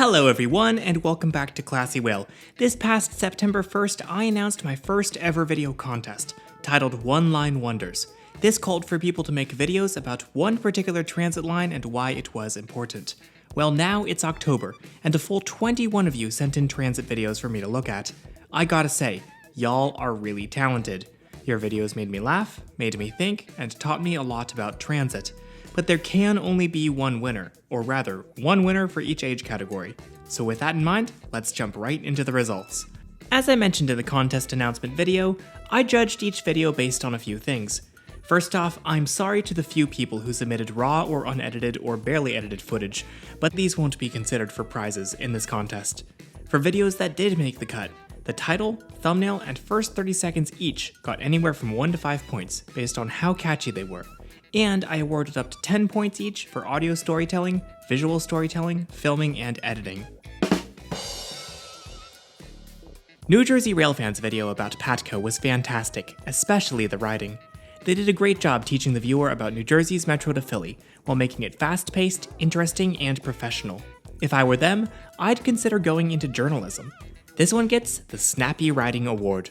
Hello everyone, and welcome back to Classy Whale. This past September 1st, I announced my first ever video contest, titled One Line Wonders. This called for people to make videos about one particular transit line and why it was important. Well, now it's October, and a full 21 of you sent in transit videos for me to look at. I gotta say, y'all are really talented. Your videos made me laugh, made me think, and taught me a lot about transit. But there can only be one winner, or rather, one winner for each age category. So with that in mind, let's jump right into the results. As I mentioned in the contest announcement video, I judged each video based on a few things. First off, I'm sorry to the few people who submitted raw or unedited or barely edited footage, but these won't be considered for prizes in this contest. For videos that did make the cut, the title, thumbnail, and first 30 seconds each got anywhere from 1 to 5 points based on how catchy they were. And I awarded up to 10 points each for audio storytelling, visual storytelling, filming, and editing. New Jersey Railfan's video about Patco was fantastic, especially the writing. They did a great job teaching the viewer about New Jersey's metro to Philly, while making it fast-paced, interesting, and professional. If I were them, I'd consider going into journalism. This one gets the Snappy Writing Award.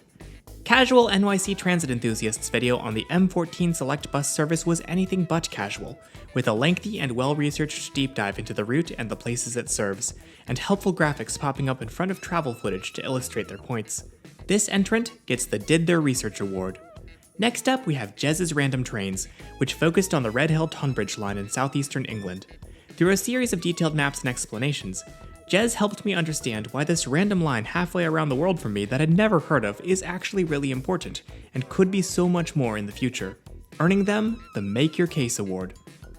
Casual NYC transit enthusiasts video on the M14 Select bus service was anything but casual, with a lengthy and well-researched deep dive into the route and the places it serves, and helpful graphics popping up in front of travel footage to illustrate their points. This entrant gets the Did Their Research Award. Next up, we have Jez's Random Trains, which focused on the Red Hill Tonbridge line in southeastern England. Through a series of detailed maps and explanations, Jez helped me understand why this random line halfway around the world from me that I'd never heard of is actually really important, and could be so much more in the future, earning them the Make Your Case Award.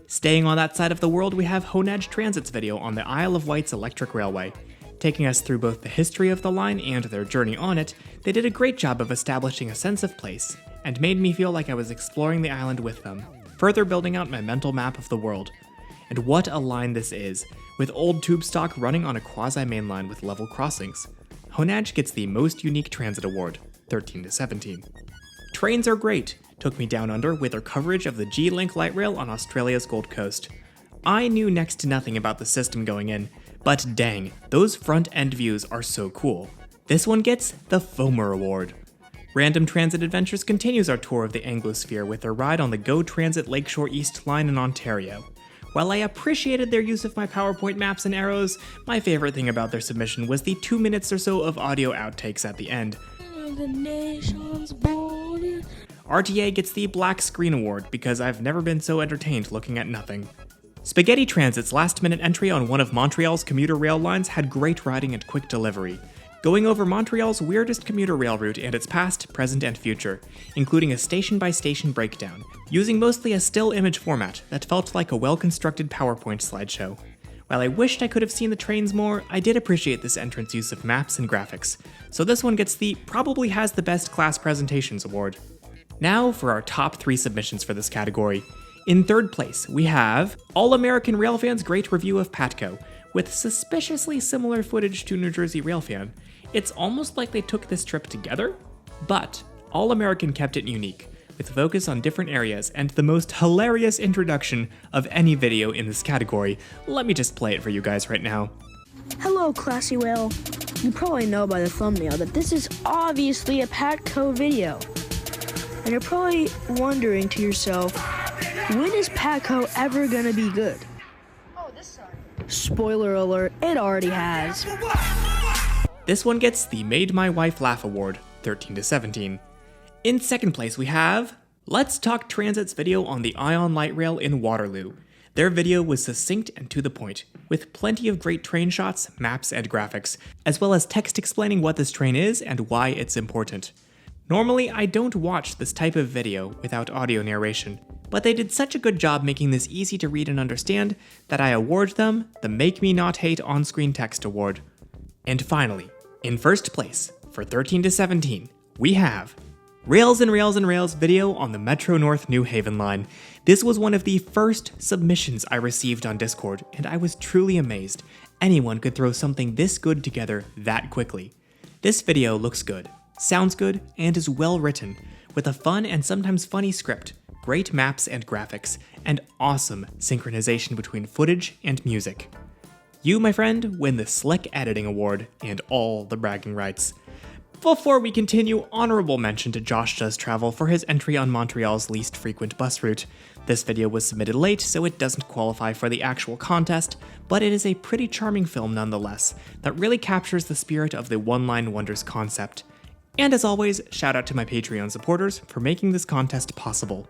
Staying on that side of the world, we have Honedge Transit's video on the Isle of Wight's electric railway. Taking us through both the history of the line and their journey on it, they did a great job of establishing a sense of place, and made me feel like I was exploring the island with them, further building out my mental map of the world. And what a line this is, with old tube stock running on a quasi-main line with level crossings. Honedge gets the Most Unique Transit Award, 13 to 17. Trains are great, took me down under with their coverage of the G-Link light rail on Australia's Gold Coast. I knew next to nothing about the system going in, but dang, those front-end views are so cool. This one gets the Foamer Award. Random Transit Adventures continues our tour of the Anglosphere with their ride on the Go Transit Lakeshore East line in Ontario. While I appreciated their use of my PowerPoint maps and arrows, my favorite thing about their submission was the 2 minutes or so of audio outtakes at the end. RTA gets the Black Screen Award because I've never been so entertained looking at nothing. Spaghetti Transit's last-minute entry on one of Montreal's commuter rail lines had great writing and quick delivery, going over Montreal's weirdest commuter rail route and its past, present, and future, including a station-by-station breakdown, using mostly a still image format that felt like a well-constructed PowerPoint slideshow. While I wished I could have seen the trains more, I did appreciate this entrant's use of maps and graphics, so this one gets the Probably Has the Best Class Presentations Award. Now for our top 3 submissions for this category. In third place, we have All American Railfan's great review of Patco, with suspiciously similar footage to New Jersey Railfan. It's almost like they took this trip together, but All American kept it unique, with focus on different areas and the most hilarious introduction of any video in this category. Let me just play it for you guys right now. Hello, Classy Whale. You probably know by the thumbnail that this is obviously a Patco video. And you're probably wondering to yourself, when is Patco ever gonna be good? Oh, this side. Spoiler alert, it already has. This one gets the Made My Wife Laugh Award, 13 to 17. In second place, we have Let's Talk Transit's video on the Ion Light Rail in Waterloo. Their video was succinct and to the point, with plenty of great train shots, maps, and graphics, as well as text explaining what this train is and why it's important. Normally, I don't watch this type of video without audio narration, but they did such a good job making this easy to read and understand that I award them the Make Me Not Hate On-Screen Text Award. And finally, in first place, for 13 to 17, we have Rails and Rails and Rails video on the Metro North New Haven line. This was one of the first submissions I received on Discord, and I was truly amazed anyone could throw something this good together that quickly. This video looks good, sounds good, and is well written, with a fun and sometimes funny script, great maps and graphics, and awesome synchronization between footage and music. You, my friend, win the Slick Editing Award and all the bragging rights. Before we continue, honorable mention to Josh Does Travel for his entry on Montreal's least frequent bus route. This video was submitted late, so it doesn't qualify for the actual contest, but it is a pretty charming film nonetheless, that really captures the spirit of the one-line wonders concept. And as always, shout out to my Patreon supporters for making this contest possible.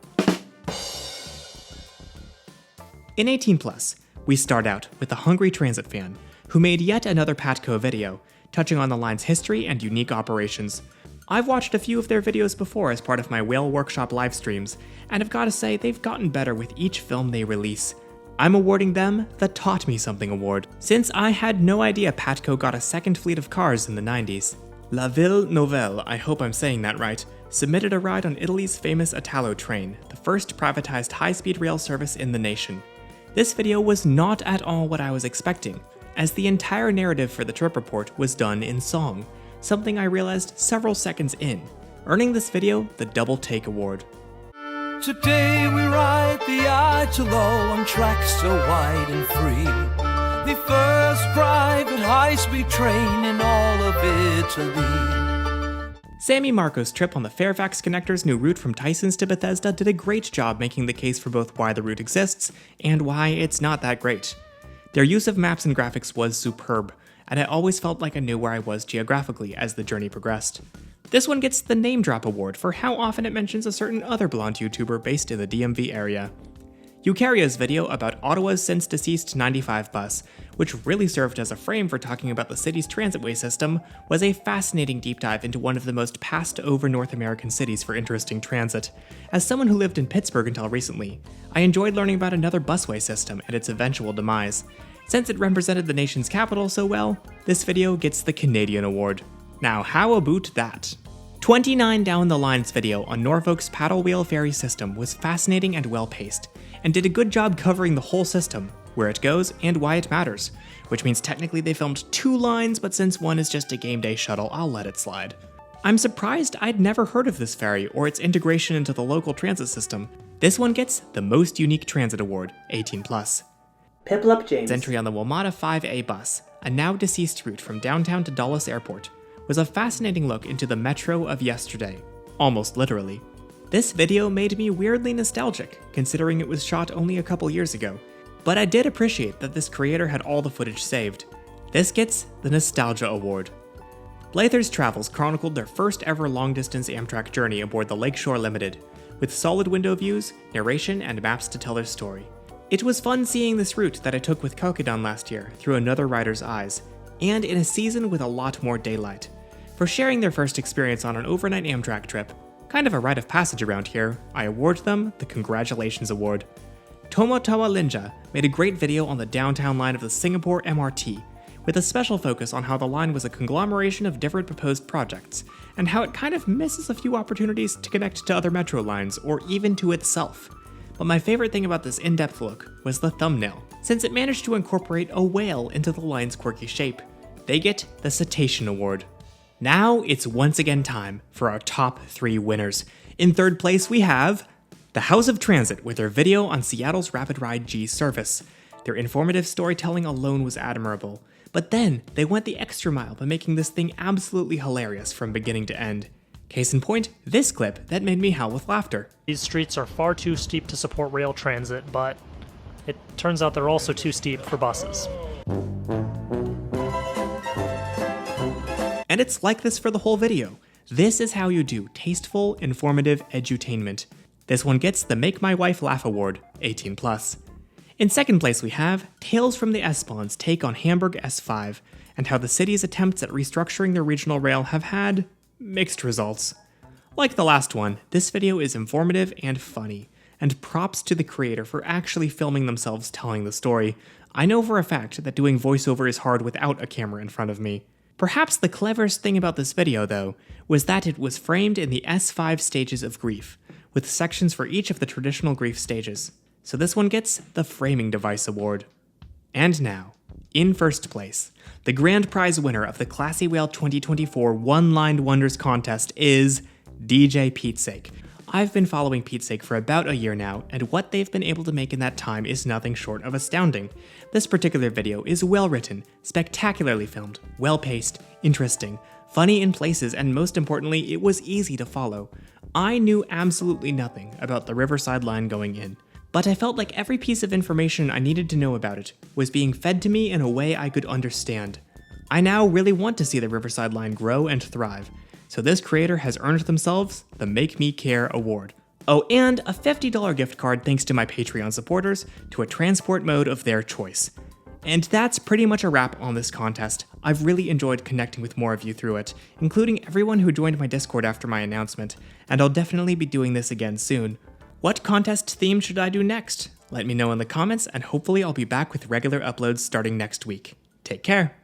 In 18+, we start out with the Hungry Transit fan, who made yet another Patco video, touching on the line's history and unique operations. I've watched a few of their videos before as part of my Whale Workshop live streams, and I've gotta say they've gotten better with each film they release. I'm awarding them the Taught Me Something Award, since I had no idea Patco got a second fleet of cars in the 90s. La Ville Nouvelle, I hope I'm saying that right, submitted a ride on Italy's famous Italo train, the first privatized high-speed rail service in the nation. This video was not at all what I was expecting, as the entire narrative for the trip report was done in song, something I realized several seconds in, earning this video the Double Take Award. Today we ride the Italo on tracks so wide and free. The first private high-speed train in all of Italy. Sammy Marco's trip on the Fairfax Connector's new route from Tysons to Bethesda did a great job making the case for both why the route exists and why it's not that great. Their use of maps and graphics was superb, and I always felt like I knew where I was geographically as the journey progressed. This one gets the Name Drop Award for how often it mentions a certain other blonde YouTuber based in the DMV area. Eukarya's video about Ottawa's since deceased 95 bus, which really served as a frame for talking about the city's transitway system, was a fascinating deep dive into one of the most passed over North American cities for interesting transit. As someone who lived in Pittsburgh until recently, I enjoyed learning about another busway system and its eventual demise. Since it represented the nation's capital so well, this video gets the Canadian Award. Now how about that? 29 Down the Line's video on Norfolk's paddle wheel ferry system was fascinating and well-paced, and did a good job covering the whole system, where it goes and why it matters, which means technically they filmed 2 lines, but since one is just a game day shuttle, I'll let it slide. I'm surprised I'd never heard of this ferry or its integration into the local transit system. This one gets the Most Unique Transit Award, 18+. Piplup James' entry on the WMATA 5A bus, a now deceased route from downtown to Dulles Airport, was a fascinating look into the metro of yesterday, almost literally. This video made me weirdly nostalgic, considering it was shot only a couple years ago, but I did appreciate that this creator had all the footage saved. This gets the Nostalgia Award. Blather's Travels chronicled their first ever long-distance Amtrak journey aboard the Lakeshore Limited, with solid window views, narration, and maps to tell their story. It was fun seeing this route that I took with Kokedon last year through another rider's eyes, and in a season with a lot more daylight. For sharing their first experience on an overnight Amtrak trip, kind of a rite of passage around here, I award them the Congratulations Award. Tomotawa Linja made a great video on the downtown line of the Singapore MRT, with a special focus on how the line was a conglomeration of different proposed projects, and how it kind of misses a few opportunities to connect to other metro lines or even to itself. But my favorite thing about this in-depth look was the thumbnail, since it managed to incorporate a whale into the line's quirky shape. They get the Cetacean Award. Now it's once again time for our top 3 winners. In third place we have the House of Transit with their video on Seattle's Rapid Ride G service. Their informative storytelling alone was admirable, but then they went the extra mile by making this thing absolutely hilarious from beginning to end. Case in point, this clip that made me howl with laughter. These streets are far too steep to support rail transit, but it turns out they're also too steep for buses. And it's like this for the whole video. This is how you do tasteful, informative edutainment. This one gets the Make My Wife Laugh Award, 18+. In second place we have Tales from the S-Bahn's take on Hamburg S5, and how the city's attempts at restructuring their regional rail have had mixed results. Like the last one, this video is informative and funny, and props to the creator for actually filming themselves telling the story. I know for a fact that doing voiceover is hard without a camera in front of me. Perhaps the cleverest thing about this video, though, was that it was framed in the S5 stages of grief, with sections for each of the traditional grief stages. So this one gets the Framing Device Award. And now, in first place, the grand prize winner of the Classy Whale 2024 One-Lined Wonders contest is DJ Pete Sake. I've been following Pete's Sake for about a year now, and what they've been able to make in that time is nothing short of astounding. This particular video is well written, spectacularly filmed, well paced, interesting, funny in places, and most importantly, it was easy to follow. I knew absolutely nothing about the Riverside Line going in, but I felt like every piece of information I needed to know about it was being fed to me in a way I could understand. I now really want to see the Riverside Line grow and thrive, so this creator has earned themselves the Make Me Care award. Oh, and a $50 gift card thanks to my Patreon supporters to a transport mode of their choice. And that's pretty much a wrap on this contest. I've really enjoyed connecting with more of you through it, including everyone who joined my Discord after my announcement, and I'll definitely be doing this again soon. What contest theme should I do next? Let me know in the comments, and hopefully I'll be back with regular uploads starting next week. Take care!